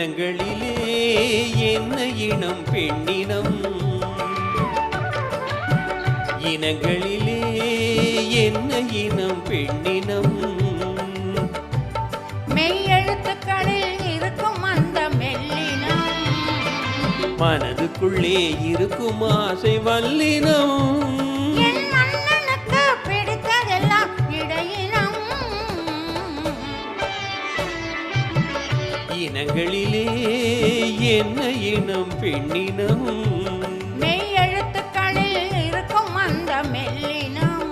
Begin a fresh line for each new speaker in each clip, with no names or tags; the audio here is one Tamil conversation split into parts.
இனங்களிலே என்ன இனம் பெண்ணினம் இனங்களிலே என்ன இனம் பெண்ணினம்
மெய்யெழுத்துக்களில் இருக்கும் அந்த மெல்லினம்
மனதுக்குள்ளே இருக்கும் ஆசை வல்லினம்
என் மன்னனுக்கு பிடித்ததெல்லாம் இடையினம்
இனங்களிலே என்ன இனம் பெண்ணினம்
மெய்யெழுத்துக்களில் இருக்கும் அந்த மெல்லினம்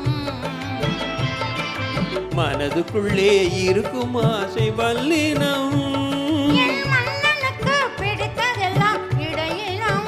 மனதுக்குள்ளே இருக்கும் ஆசை வல்லினம்
என் மன்னனுக்கு பிடித்ததெல்லாம் இடையினம்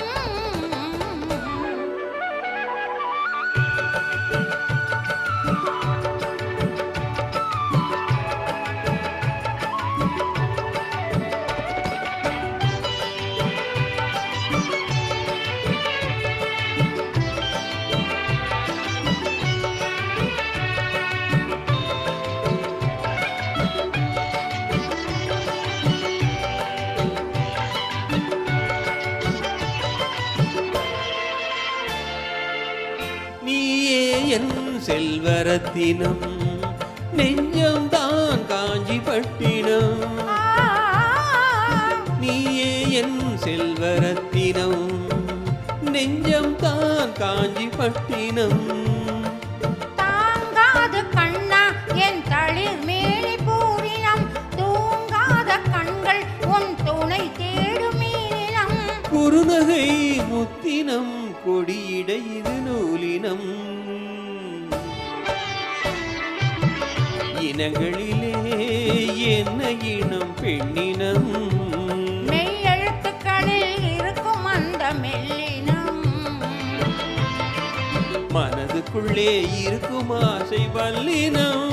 நீயே என் செல்வரத்தினம் நெஞ்சம்தான் காஞ்சிபட்டினம் நீயே என் செல்வரத்தினம் நெஞ்சம்தான் காஞ்சிபட்டினம்
தாங்காது கண்ணா என் தளிர் மேனி பூரினம் தூங்காத கண்கள் உன் துணை தேடும் மீனினம்
குறுநகை முத்தினம் கொடியிட இது நூலினம் இனங்களிலே என்ன இனம் பெண்ணினம்
மெய்யெழுத்துக்களில் இருக்கும் அந்த மெல்லினம்
மனதுக்குள்ளே இருக்கும் ஆசை வல்லினம்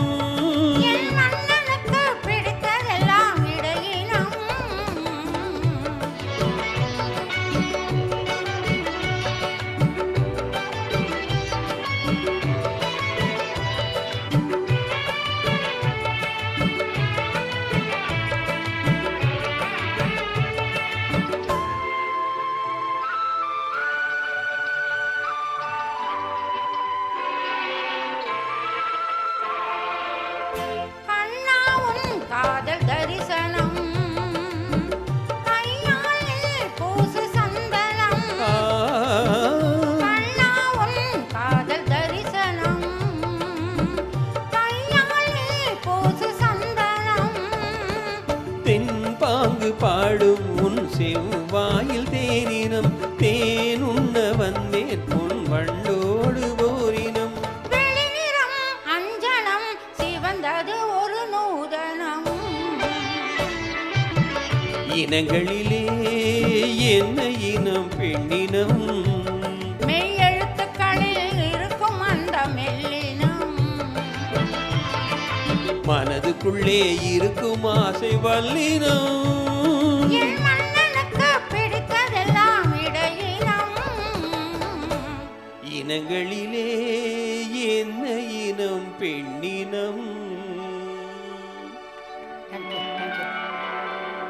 என் மன்னனுக்கு பிடித்ததெல்லாம் இடையினம் கண்ணா உன் காதல் தரிசனம் கையாலில் பூசு சந்தனம் கண்ணா உன் காதல் தரிசனம் கையாலில் பூசு சந்தனம்
தென்பாங்கு பாடும் உன் செவ்வாயில் தேனினம் தேனுண்ண வந்தேன் உன் வண்டோடு போரினம்
வெளிநிறம் அஞ்சனம் சிவந்தது ஒரு நூதனம்
இனங்களிலே என்ன இனம் பெண்ணினம்
மெய்யெழுத்துக்களில் இருக்கும் அந்த மெல்லினம்
மனதுக்குள்ளே இருக்கும் ஆசை வல்லினம்
என் மன்னனுக்கு பிடித்ததெல்லாம் இடையினம்
இனங்களிலே என்ன இனம் பெண்ணினம்